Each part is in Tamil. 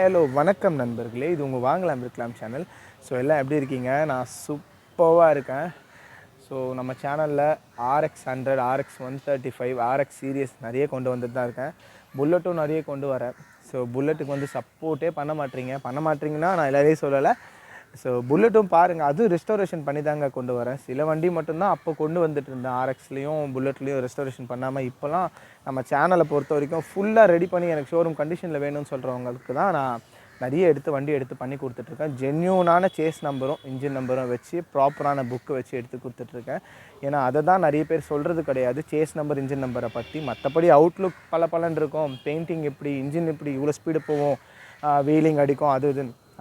ஹலோ வணக்கம் நண்பர்களே, இது உங்கள் வாங்கலாம் விற்கலாம் சேனல். ஸோ எல்லாம் எப்படி இருக்கீங்க? நான் சூப்பராக இருக்கேன். ஸோ நம்ம சேனலில் RX100, RX135, RX சீரியஸ் நிறைய கொண்டு வந்துட்டு தான் இருக்கேன். புல்லட்டும் நிறைய கொண்டு வரேன். ஸோ புல்லட்டுக்கு வந்து சப்போர்ட்டே பண்ண மாட்டீங்கன்னா நான் எல்லாரையும் சொல்லலை. ஸோ புல்லட்டும் பாருங்கள், அதுவும் ரெஸ்டோரேஷன் பண்ணி தாங்க கொண்டு வரேன். சில வண்டி மட்டும்தான் அப்போ கொண்டு வந்துட்டு இருந்தேன். RXலேயும் புல்லட்லேயும் ரெஸ்டோரேஷன் பண்ணாமல். இப்போலாம் நம்ம சேனலை பொறுத்த வரைக்கும் ஃபுல்லாக ரெடி பண்ணி எனக்கு ஷோரூம் கண்டிஷனில் வேணும்னு சொல்கிறவங்களுக்கு தான் நான் நிறைய வண்டி எடுத்து பண்ணி கொடுத்துட்ருக்கேன். ஜென்யூனான சேஸ் நம்பரும் இன்ஜின் நம்பரும் வச்சு ப்ராப்பரான புக்கு வச்சு எடுத்து கொடுத்துட்ருக்கேன். ஏன்னா அதை தான் நிறைய பேர் சொல்கிறது கிடையாது, சேஸ் நம்பர் இன்ஜின் நம்பரை பற்றி. மற்றபடி அவுட்லுக் பலன்னு இருக்கும், பெயிண்டிங் எப்படி, இன்ஜின் எப்படி இவ்வளோ ஸ்பீடு போகும், வீலிங் அடிக்கும்,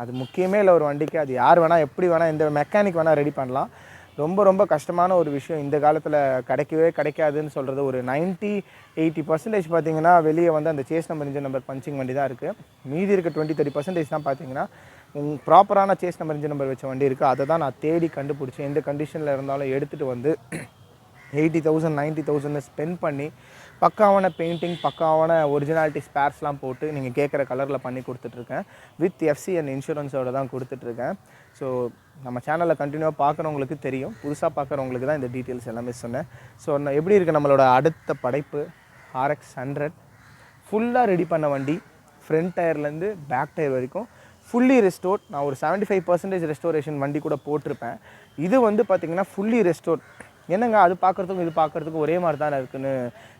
அது முக்கியமே இல்லை ஒரு வண்டிக்கு. அது யார் வேணால் எப்படி வேணால் எந்த மெக்கானிக் வேணால் ரெடி பண்ணலாம். ரொம்ப கஷ்டமான ஒரு விஷயம் இந்த காலத்தில் கிடைக்காதுன்னு சொல்கிறது. ஒரு 90-80% பார்த்திங்கன்னா வெளியே வந்து அந்த chassis number engine number punching வண்டி தான் இருக்குது. மீதி இருக்க 20-30% தான் பார்த்திங்கன்னா ப்ராப்பரான சேஸ் நம்பர் இன்ஜின் நம்பர் வச்ச வண்டி இருக்குது. அதை தான் நான் தேடி கண்டுபிடிச்சேன். எந்த கண்டிஷனில் இருந்தாலும் எடுத்துகிட்டு வந்து 80,000-90,000 ஸ்பெண்ட் பண்ணி பக்காவான பெயிண்டிங், பக்காவான ஒரிஜினாலிட்டி ஸ்பேர்ஸ்லாம் போட்டு நீங்கள் கேட்குற கலரில் பண்ணி கொடுத்துட்ருக்கேன். வித் எஃப்சி அண்ட் இன்சூரன்ஸோடு தான் கொடுத்துட்ருக்கேன். ஸோ நம்ம சேனலில் கண்டினியூவாக பார்க்குறவங்களுக்கு தெரியும், புதுசாக பார்க்குறவங்களுக்கு தான் இந்த டீட்டெயில்ஸ் எல்லாமே சொன்னேன். ஸோ எப்படி இருக்குது நம்மளோட அடுத்த படைப்பு RX100. ஃபுல்லாக ரெடி பண்ண வண்டி, ஃப்ரண்ட் டயர்லேருந்து பேக் டயர் வரைக்கும் ஃபுல்லி ரெஸ்டோர்ட். நான் ஒரு 75% ரெஸ்டோரேஷன் வண்டி கூட போட்டிருப்பேன். இது வந்து பார்த்திங்கன்னா ஃபுல்லி ரெஸ்டோர்ட். என்னங்க அது பார்க்குறதுக்கும் இது பார்க்குறதுக்கும் ஒரே மாதிரி தானே இருக்குன்னு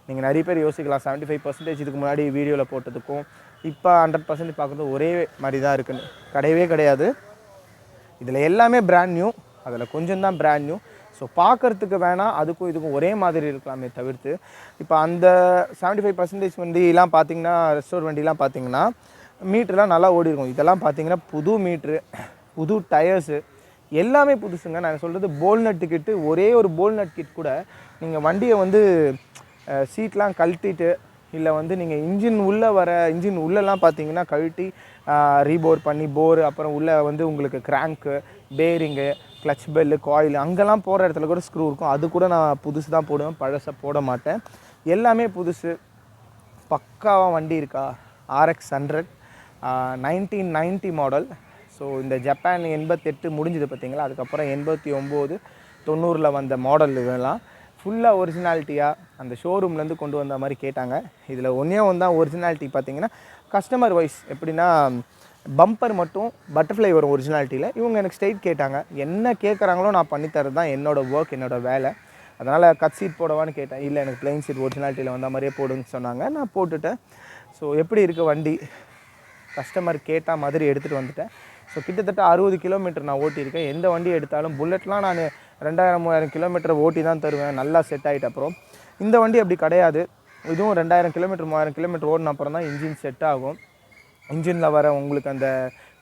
நீங்கள் நிறைய பேர் யோசிக்கலாம். 75% இதுக்கு முன்னாடி வீடியோவில் போட்டதுக்கும் இப்போ 100% பார்க்குறது ஒரே மாதிரி தான் இருக்குன்னு கிடையாது. இதில் எல்லாமே பிராண்ட் நியூ, அதில் கொஞ்சம் தான் பிராண்ட் நியூ. ஸோ பார்க்குறதுக்கு வேணால் அதுக்கும் இதுக்கும் ஒரே மாதிரி இருக்கலாமே தவிர்த்து, இப்போ அந்த 75% வண்டிலாம் பார்த்திங்கன்னா, ரெஸ்டோர் வண்டிலாம் பார்த்திங்கன்னா மீட்டர்லாம் நல்லா ஓடி இருக்கும். இதெல்லாம் பார்த்திங்கன்னா புது மீட்ரு, புது டயர்ஸு, எல்லாமே புதுசுங்க. நான் சொல்கிறது போல்நட் கிட்டு, ஒரே ஒரு போல்நட் கிட் கூட நீங்கள் வண்டியை வந்து சீட்லாம் கழட்டிட்டு, இல்லை வந்து நீங்கள் இன்ஜின் உள்ளெல்லாம் பார்த்தீங்கன்னா கழட்டி ரீபோர் பண்ணி போரு, அப்புறம் உள்ளே வந்து உங்களுக்கு crank, bearing, clutch bell, coil அங்கெல்லாம் போகிற இடத்துல கூட ஸ்க்ரூ இருக்கும். அது கூட நான் புதுசு தான் போடுவேன், பழசை போட மாட்டேன். எல்லாமே புதுசு, பக்காவாக வண்டி இருக்கா. RX100 1990 model. ஸோ இந்த ஜப்பான் 88 முடிஞ்சது பார்த்திங்களா, அதுக்கப்புறம் 89, 90 வந்த மாடல். இதெல்லாம் ஃபுல்லாக ஒரிஜினாலிட்டியாக அந்த ஷோரூம்லேருந்து கொண்டு வந்த மாதிரி கேட்டாங்க. இதில் ஒன்றே தான் ஒரிஜினாலிட்டி பார்த்திங்கன்னா, கஸ்டமர் வைஸ் எப்படின்னா பம்பர் மட்டும் பட்டர்ஃப்ளை வரும் ஒரிஜினாலிட்டியில். இவங்க எனக்கு ஸ்ட்ரெயிட் கேட்டாங்க, என்ன கேட்குறாங்களோ நான் பண்ணித்தரது தான் என்னோடய ஒர்க், என்னோடய வேலை. அதனால் கட் சீட் போடவான்னு கேட்டேன். இல்லை, எனக்கு ப்ளைன் சீட் ஒரிஜினாலிட்டியில் வந்த மாதிரியே போடுன்னு சொன்னாங்க. நான் போட்டுட்டேன். ஸோ எப்படி இருக்குது வண்டி, கஸ்டமர் கேட்டால் மாதிரி எடுத்துகிட்டு வந்துட்டேன். ஸோ கிட்டத்தட்ட 60 கிலோமீட்டர் நான் ஓட்டியிருக்கேன். எந்த வண்டி எடுத்தாலும் புல்லட்லாம் நான் 2000-3000 கிலோமீட்டர் ஓட்டி தான் தருவேன், நல்லா செட் ஆகிட்ட அப்புறம். இந்த வண்டி அப்படி கிடையாது. இதுவும் 2000 கிலோமீட்டர் 3000 கிலோமீட்டர் ஓடின அப்புறம் தான் இன்ஜின் செட் ஆகும். இன்ஜினில் வர உங்களுக்கு அந்த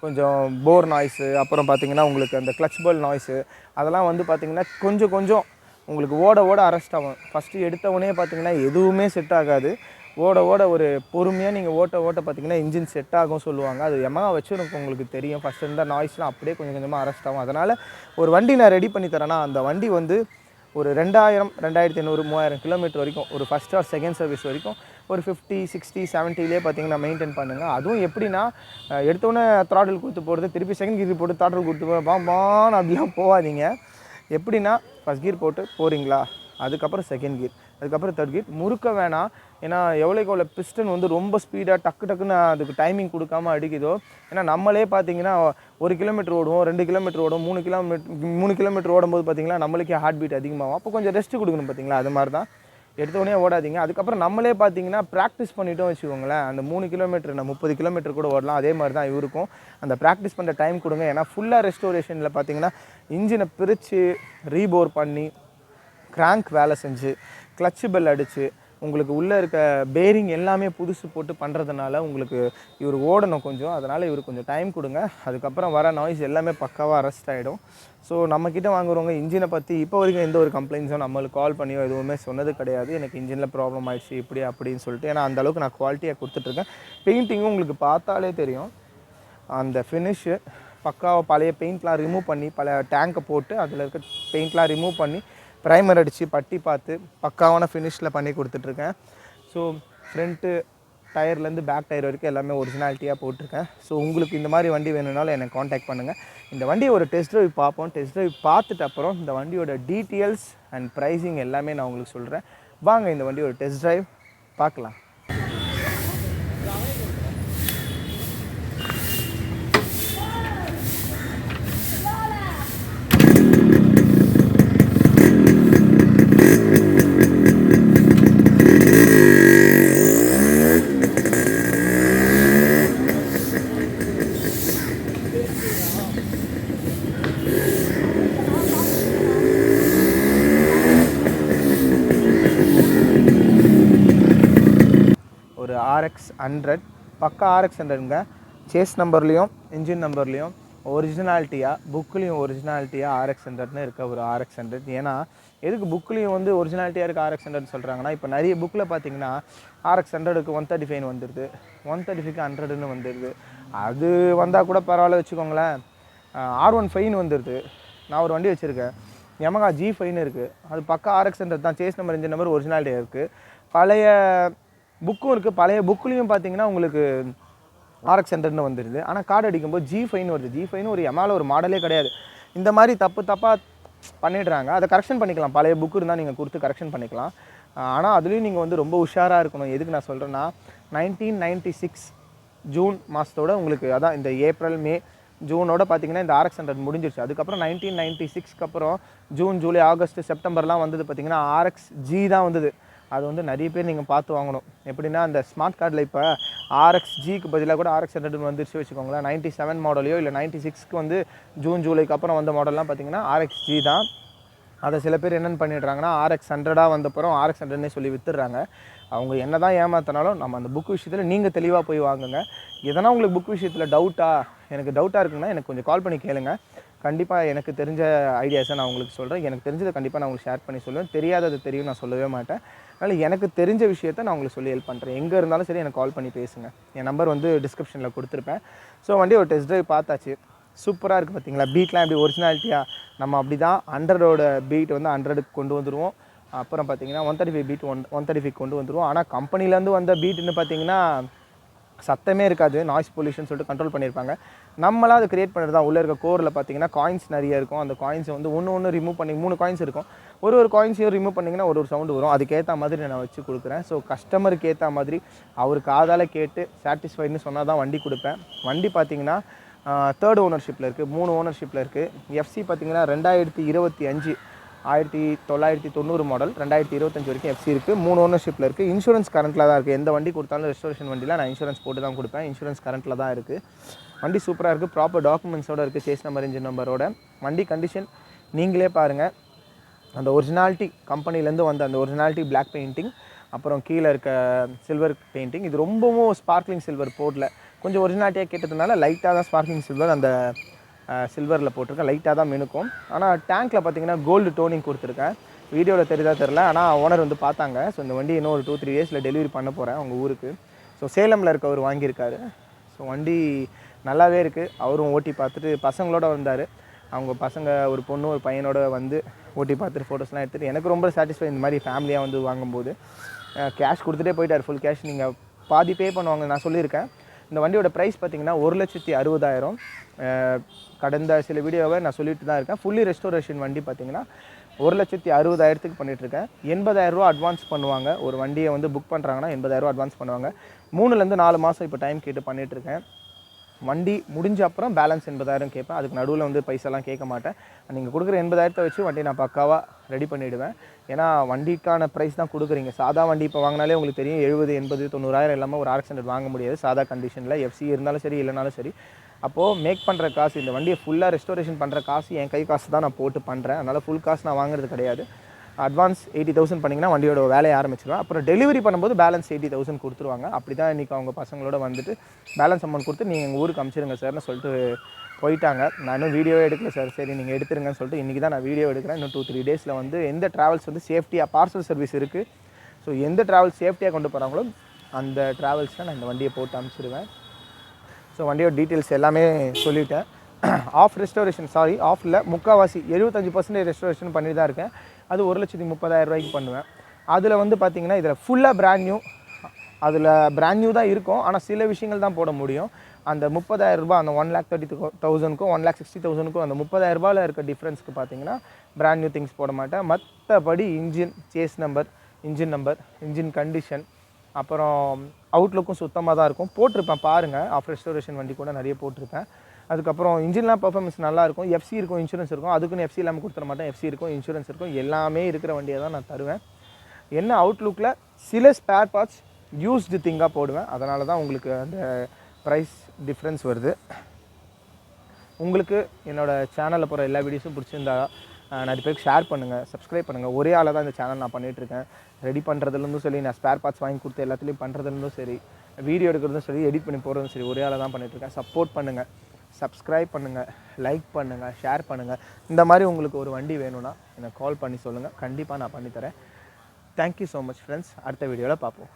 கொஞ்சம் போர் நாய்ஸு, அப்புறம் பார்த்திங்கன்னா உங்களுக்கு அந்த கிளச் பெல் நாய்ஸு, அதெல்லாம் வந்து பார்த்திங்கன்னா கொஞ்சம் உங்களுக்கு ஓட அரெஸ்ட் ஆகும். ஃபஸ்ட்டு எடுத்தவொடனே பார்த்திங்கன்னா எதுவுமே செட் ஆகாது. ஓட ஒரு பொறுமையாக நீங்கள் ஓட்ட பார்த்திங்கன்னா இன்ஜின் செட் ஆகும் சொல்லுவாங்க. அது Yamaha வச்சு உங்களுக்கு தெரியும். ஃபஸ்ட்டு இருந்த நாய்ஸ்லாம் அப்படியே கொஞ்சமாக அரெஸ்ட் ஆகும். அதனால் ஒரு வண்டி நான் ரெடி பண்ணி தரேன்னா அந்த வண்டி வந்து ஒரு 2000, 2500, 3000 கிலோமீட்டர் வரைக்கும், ஒரு ஃபஸ்ட் ஆர் செகண்ட் சர்வீஸ் வரைக்கும் ஒரு 50, 60, 70லே பார்த்திங்கன்னா மெயின்டைன் பண்ணுங்கள். அதுவும் எப்படின்னா, எடுத்தோடனே த்ராட்டில் கொடுத்து போகிறது, திருப்பி செகண்ட் கீர் போட்டு த்ராட்டில் கொடுத்து பாம்பான்னு அப்படிலாம் போகாதீங்க. எப்படின்னா, ஃபஸ்ட் கீர் போட்டு போகிறீங்களா, அதுக்கப்புறம் செகண்ட் கீர், அதுக்கப்புறம் தேர்ட் கீர், முறுக்க வேணாம். ஏன்னா எவ்வளோ பிஸ்டன் வந்து ரொம்ப ஸ்பீடாக டக்குன்னு அதுக்கு டைமிங் கொடுக்காமல் அடிக்குதோ. ஏன்னா நம்மளே பார்த்தீங்கன்னா 1 கிலோமீட்டர் ஓடுவோம், 2 கிலோமீட்டர் ஓடும், 3 கிலோமீட்டர் ஓடும்போது பார்த்திங்கன்னா நம்மளுக்கே ஹார்ட் பீட் அதிகமாகும். அப்போ கொஞ்சம் ரெஸ்ட் கொடுக்கணும் பார்த்திங்களா. அது மாதிரி தான், எடுத்தோடனே ஓடாதீங்க. அதுக்கப்புறம் நம்மளே பார்த்திங்கன்னா ப்ராக்டிஸ் பண்ணிவிட்டோம் வச்சுக்கோங்களேன், அந்த 3 கிலோமீட்டர் நான் 30 கிலோமீட்டர் கூட ஓடலாம். அதே மாதிரி தான் இவருக்கும் அந்த ப்ராக்டிஸ் பண்ணுற டைம் கொடுங்க. ஏன்னா ஃபுல்லாக ரெஸ்டோரேஷனில் பார்த்திங்கன்னா இன்ஜினை பிரித்து ரீபோர் பண்ணி, கிராங்க் வேலை செஞ்சு, கிளச்சு பெல் அடித்து, உங்களுக்கு உள்ளே இருக்க பேரிங் எல்லாமே புதுசு போட்டு பண்ணுறதுனால உங்களுக்கு இவர் ஓடணும் கொஞ்சம். அதனால் இவர் கொஞ்சம் டைம் கொடுங்க. அதுக்கப்புறம் வர நாய்ஸ் எல்லாமே பக்காவாக அரெஸ்ட் ஆகிடும். ஸோ நம்மக்கிட்ட வாங்குறவங்க இன்ஜினை பற்றி இப்போ வரைக்கும் எந்த ஒரு கம்ப்ளைண்ட்ஸும் நம்மளுக்கு கால் பண்ணியோ எதுவுமே சொன்னது கிடையாது, எனக்கு இன்ஜினில் ப்ராப்ளம் ஆகிடுச்சு இப்படி அப்படின்னு சொல்லிட்டு. ஏன்னா அந்தளவுக்கு நான் குவாலிட்டியாக கொடுத்துட்ருக்கேன். பெயிண்டிங்கும் உங்களுக்கு பார்த்தாலே தெரியும், அந்த ஃபினிஷு பக்காவாக பழைய பெயிண்ட்லாம் ரிமூவ் பண்ணி, பழைய டேங்கை போட்டு அதில் இருக்க பெயிண்ட்லாம் ரிமூவ் பண்ணி ப்ரைமர் அடித்து பட்டி பார்த்து பக்காவான ஃபினிஷில் பண்ணி கொடுத்துட்ருக்கேன். ஸோ ஃப்ரண்ட்டு டயர்லேருந்து பேக் டயர் வரைக்கும் எல்லாமே ஒரிஜினாலிட்டியாக போட்டிருக்கேன். ஸோ உங்களுக்கு இந்த மாதிரி வண்டி வேணும்னாலும் என்னை காண்டாக்ட் பண்ணுங்கள். இந்த வண்டியை ஒரு டெஸ்ட் ட்ரைவ் பார்ப்போம். டெஸ்ட் ட்ரைவ் பார்த்துட்டு அப்புறம் இந்த வண்டியோட டீட்டெயில்ஸ் அண்ட் ப்ரைஸிங் எல்லாமே நான் உங்களுக்கு சொல்கிறேன். வாங்க இந்த வண்டி ஒரு டெஸ்ட் ட்ரைவ் பார்க்கலாம். ஒரு RX100 பக்கா RX100ங்க. சேஸ் நம்பர்லேயும் இன்ஜின் நம்பர்லேயும் ஒரிஜினாலிட்டியாக புக்லேயும் ஒரிஜினாலிட்டியாக RX100ன்னு இருக்க ஒரு RX100. ஏன்னா எதுக்கு புக்லேயும் வந்து ஒரிஜினாலிட்டியாக இருக்க RX100 சொல்கிறாங்கன்னா, இப்போ நிறைய புக்கில் பார்த்தீங்கன்னா RX100க்கு 135 வந்துடுது, 135க்கு 100ன்னு வந்துடுது. அது வந்தால் கூட பரவாயில்ல வச்சுக்கோங்களேன். R15ன்னு வந்துடுது. நான் ஒரு வண்டி வச்சுருக்கேன், Yamaha G5ன்னு இருக்குது. அது பக்கா RX100 தான். சேஸ் நம்பர் இன்ஜின் நம்பர் ஒரிஜினாலிட்டியாக இருக்குது. பழைய புக்கும் இருக்குது. பழைய புக்லேயும் பார்த்தீங்கன்னா உங்களுக்கு RX100ன்னு வந்துடுது. ஆனால் கார்டு அடிக்கும்போது G5ன்னு வருது. G5ன்னு ஒரு Yamaha ஒரு மாடலே கிடையாது. இந்த மாதிரி தப்பாக பண்ணிடுறாங்க. அதை கரெக்ஷன் பண்ணிக்கலாம். பழைய புக்கு இருந்தால் நீங்கள் கொடுத்து கரெக்ஷன் பண்ணிக்கலாம். ஆனால் அதுலேயும் நீங்கள் வந்து ரொம்ப உஷாராக இருக்கணும். எதுக்கு நான் சொல்கிறேன்னா, 1996 ஜூன் மாதத்தோட உங்களுக்கு அதான் இந்த ஏப்ரல் மே ஜூனோட பார்த்தீங்கன்னா இந்த RX100 முடிஞ்சிருச்சு. அதுக்கப்புறம் 1996க்கு அப்புறம் ஜூன் ஜூலை ஆகஸ்ட் செப்டம்பர்லாம் வந்தது பார்த்தீங்கன்னா RXG தான் வந்தது. அது வந்து நிறைய பேர் நீங்கள் பார்த்து வாங்கணும். எப்படின்னா அந்த ஸ்மார்ட் கார்டில் இப்போ RXGக்கு பதிலாக கூட RX100 வந்துருச்சு வச்சுக்கோங்களேன். 97 மாடலையோ இல்லை 96க்கு வந்து ஜூன் ஜூலைக்கு அப்புறம் வந்த மாடல்லாம் பார்த்தீங்கன்னா RXG தான். அதை சில பேர் என்னென்னு பண்ணிடுறாங்கன்னா RX100 வந்தப்பறம் RX100ன்னே சொல்லி வித்துடுறாங்க. அவங்க என்ன தான் ஏமாத்தினாலும் நம்ம அந்த புக் விஷயத்தில் நீங்கள் தெளிவாக போய் வாங்குங்க. எதனா உங்களுக்கு புக் விஷயத்தில் எனக்கு டவுட்டாக இருக்குன்னா எனக்கு கொஞ்சம் கால் பண்ணி கேளுங்க. கண்டிப்பாக எனக்கு தெரிஞ்ச ஐடியாஸை நான் உங்களுக்கு சொல்கிறேன். எனக்கு தெரிஞ்சதை கண்டிப்பாக நான் உங்களுக்கு ஷேர் பண்ணி சொல்லுவேன். தெரியாதது தெரியும் நான் சொல்லவே மாட்டேன். அதனால் எனக்கு தெரிஞ்ச விஷயத்தை நான் உங்களுக்கு சொல்லி ஹெல்ப் பண்ணுறேன். எங்கே இருந்தாலும் சரி எனக்கு கால் பண்ணி பேசுங்க. என் நம்பர் வந்து டிஸ்கிரிப்ஷனில் கொடுத்துருப்பேன். ஸோ வண்டி ஒரு டெஸ்ட் ட்ரைவ் பார்த்தாச்சு. சூப்பராக இருக்குது பார்த்தீங்களா. பீட்லாம் எப்படி ஒரிஜினாலிட்டியாக நம்ம அப்படி தான் 100ஓட பீட் வந்து 100க்கு கொண்டு வந்துடுவோம். அப்புறம் பார்த்தீங்கன்னா 135 பீட் 135 கொண்டு வந்துடுவோம். ஆனால் கம்பெனிலேருந்து வந்த பீட்டுன்னு பார்த்தீங்கன்னா சத்தமே இருக்காது. நாய்ஸ் பொல்யூஷன் சொல்லிட்டு கண்ட்ரோல் பண்ணியிருப்பாங்க. நம்மளாம் அதை கிரியேட் பண்ணுறது தான். உள்ளே இருக்க கோரில் பார்த்தீங்கன்னா காயின்ஸ் நிறைய இருக்கும். அந்த காயின்ஸை வந்து ஒன்று ரிமூவ் பண்ணி 3 காயின்ஸ் இருக்கும். ஒரு காயின்ஸையும் ரிமூவ் பண்ணிங்கன்னா ஒரு சவுண்டு வரும். அதுக்கேற்ற மாதிரி நான் வச்சு கொடுக்குறேன். ஸோ கஸ்டமருக்கு ஏற்ற மாதிரி அவர் காதால் கேட்டு சாட்டிஸ்ஃபைடுன்னு சொன்னால் தான் வண்டி கொடுப்பேன். வண்டி பார்த்தீங்கன்னா 3rd ஓனர்ஷிப்பில் இருக்குது, 3 ஓனர்ஷிப்பில் இருக்குது. எஃப்சி பார்த்தீங்கன்னா 2025 1990 மாடல் 2025 வரைக்கும் எஃப்சி இருக்குது. 3 ஓனர்ஷிப்பில் இருக்குது. இன்சூரன்ஸ் கரண்ட்டில் தான் இருக்குது. எந்த வண்டி கொடுத்தாலும் ரெஸ்டோரேஷன் வண்டியில் நான் இன்சூரன்ஸ் போட்டு தான் கொடுப்பேன். இன்சூரன்ஸ் கரண்ட்டில் தான் இருக்குது. வண்டி சூப்பராக இருக்குது. ப்ராப்பர் டாக்குமெண்ட்ஸோடு இருக்குது. சேஸ் நம்பர் இன்ஜின் நம்பரோட. வண்டி கண்டிஷன் நீங்களே பாருங்கள். அந்த ஒரிஜினாலிட்டி கம்பெனிலேருந்து வந்த அந்த ஒரிஜினாலிட்டி பிளாக் பெயிண்டிங், அப்புறம் கீழே இருக்க சில்வர் பெயிண்டிங். இது ரொம்பவும் ஸ்பார்க்லிங் சில்வர் போடல. கொஞ்சம் ஒரிஜினாலிட்டியாக கேட்டதுனால லைட்டாக தான் ஸ்பார்க்லிங் சில்வர் அந்த சில்வரில் போட்டிருக்கேன். லைட்டாக தான் மினுக்கும். ஆனால் டேங்க்கில் பார்த்தீங்கன்னா கோல்டு டோனிங் கொடுத்துருக்கேன். வீடியோவில் தெரில. ஆனால் ஓனர் வந்து பார்த்தாங்க. ஸோ இந்த வண்டி இன்னும் ஒரு 2-3 டேஸில் டெலிவரி பண்ண போகிறேன் அவங்க ஊருக்கு. ஸோ சேலமில் இருக்கவர் வாங்கியிருக்காரு. ஸோ வண்டி நல்லாவே இருக்குது. அவரும் ஓட்டி பார்த்துட்டு பசங்களோட வந்தார். அவங்க பசங்க ஒரு பொண்ணு ஒரு பையனோட வந்து ஓட்டி பார்த்துட்டு ஃபோட்டோஸ்லாம் எடுத்துகிட்டு எனக்கு ரொம்ப சாட்டிஸ்ஃபை. இந்த மாதிரி ஃபேமிலியாக வந்து வாங்கும்போது கேஷ் கொடுத்துட்டே போயிட்டார். ஃபுல் கேஷ் நீங்கள் பாதி பே பண்ணுவாங்க நான் சொல்லியிருக்கேன். இந்த வண்டியோட ப்ரைஸ் பார்த்தீங்கன்னா 1,60,000. கடந்த சில வீடியோவை நான் சொல்லிட்டு தான் இருக்கேன். ஃபுல்லி ரெஸ்டோரேஷன் வண்டி பார்த்தீங்கன்னா 1,60,000க்கு பண்ணிகிட்ருக்கேன். 80,000 ரூபா அட்வான்ஸ் பண்ணுவாங்க. ஒரு வண்டியை வந்து புக் பண்ணுறாங்கன்னா 80,000 ரூபா அட்வான்ஸ் பண்ணுவாங்க. 3-4 மாதம் இப்போ டைம் கேட்டு பண்ணிகிட்ருக்கேன். வண்டி முடிஞ்ச அப்புறம் பேலன்ஸ் 80,000 கேட்பேன். அதுக்கு நடுவில் வந்து பைசாலாம் கேட்க மாட்டேன். நீங்கள் கொடுக்குற 80,000 வச்சு வண்டி நான் பக்காவாக ரெடி பண்ணிவிடுவேன். ஏன்னா வண்டிக்கான ப்ரைஸ் தான் கொடுக்குறீங்க. சாதா வண்டி இப்போ வாங்கினாலே உங்களுக்கு தெரியும் 70, 80, 90,000 எல்லாமே ஒரு RX100 வாங்க முடியாது சாதா கண்டிஷனில். எஃப்சி இருந்தாலும் சரி இல்லைனாலும் சரி. அப்போது மேக் பண்ணுற காசு, இந்த வண்டியை ஃபுல்லாக ரெஸ்டோரேஷன் பண்ணுற காசு என் கை காசு தான் நான் போட்டு பண்ணுறேன். அதனால் ஃபுல் காசு நான் வாங்குறது கிடையாது. அட்வான்ஸ் 80,000 பண்ணிங்கன்னா வண்டியோட வேலையை ஆரம்பிச்சிடுவேன். அப்புறம் டெலிவரி பண்ணும்போது பேலன்ஸ் 80,000 கொடுத்துருவாங்க. அப்படி தான் இன்றைக்கி அவங்க பசங்களோட வந்துட்டு பேலன்ஸ் அமௌண்ட் கொடுத்து நீங்கள் எங்கள் ஊருக்கு அனுப்பிச்சிடுங்க சார்னு சொல்லிட்டு போயிட்டாங்க. நான் இன்னும் வீடியோவே எடுக்கல சார். சரி நீங்கள் எடுத்துருங்கன்னு சொல்லிட்டு இன்றைக்கி தான் நான் வீடியோ எடுக்கிறேன். இன்னும் 2-3 டேஸில் வந்து எந்த ட்ராவல்ஸ் வந்து சேஃப்டியாக பார்சல் சர்வீஸ் இருக்குது. ஸோ எந்த ட்ராவல்ஸ் சேஃப்டியாக கொண்டு போகிறாங்களோ அந்த ட்ராவல்ஸில் நான் இந்த வண்டியை போட்டு அனுப்பிச்சிடுவேன். ஸோ வண்டியோட டீட்டெயில்ஸ் எல்லாமே சொல்லிவிட்டேன். ஆஃபில் முக்கால்வாசி 75% ரெஸ்டோரேஷன் பண்ணி தான் இருக்கேன். அது 1,30,000 ரூபாய்க்கு பண்ணுவேன். அதில் வந்து பார்த்திங்கன்னா இதில் ஃபுல்லாக பிராண்ட் நியூ அதில் பிராண்ட் நியூ தான் இருக்கும், ஆனால் சில விஷயங்கள் தான் போட முடியும். அந்த 30,000 அந்த 1,30,000க்கும் 1,60,000க்கும் அந்த 30,000 இருக்க டிஃப்ரென்ஸ்க்கு பார்த்தீங்கன்னா பிராண்ட் நியூ திங்ஸ் போட மாட்டேன். மற்றபடி engine, chassis number, engine condition, அப்புறம் அவுட்லுக்கும் சுத்தமாக தான் இருக்கும். போட்டிருப்பேன் பாருங்கள், ஆஃப் ரெஸ்டோரேஷன் வண்டி கூட நிறைய போட்டிருப்பேன். அதுக்கப்புறம் இன்ஜின்லாம் பர்ஃபார்மன்ஸ் நல்லாயிருக்கும். எஃப்சி இருக்கும், இன்சூரன்ஸ் இருக்கும். அதுக்குன்னு எஃப்சி இல்லாமல் கொடுத்துட மாட்டேன். எஃப்சி இருக்கும், இன்சூரன்ஸ் இருக்கும், எல்லாமே இருக்கிற வண்டியை தான் நான் தருவேன். என்ன அவுட்லுக்கில் சில ஸ்பேர் பார்ட்ஸ் யூஸ்டு திங்காக போடுவேன். அதனால தான் உங்களுக்கு அந்த ப்ரைஸ் டிஃப்ரென்ஸ் வருது. உங்களுக்கு என்னோடய சேனலில் போகிற எல்லா வீடியோஸும் பிடிச்சிருந்தா நிறைய பேருக்கு ஷேர் பண்ணுங்கள், சப்ஸ்கிரைப் பண்ணுங்கள். ஒரே ஆளாக தான் இந்த சேனல் நான் பண்ணிகிட்ருக்கேன். ரெடி பண்ணுறதுலேருந்தும் சரி, நான் ஸ்பேர் பார்ட்ஸ் வாங்கி கொடுத்து எல்லாத்துலேயும் பண்ணுறதுலேருந்தும் சரி, வீடியோ எடுக்கிறதும் சரி, எடிட் பண்ணி போகிறதும் சரி, ஒரே ஆளாக தான் பண்ணிகிட்ருக்கேன். சப்போர்ட் பண்ணுங்கள், சப்ஸ்கிரைப் பண்ணுங்கள், லைக் பண்ணுங்கள், ஷேர் பண்ணுங்கள். இந்த மாதிரி உங்களுக்கு ஒரு வண்டி வேணும்னா எனக்கு கால் பண்ணி சொல்லுங்கள், கண்டிப்பாக நான் பண்ணித்தரேன். Thank you so much friends. அடுத்த வீடியோவில் பார்ப்போம்.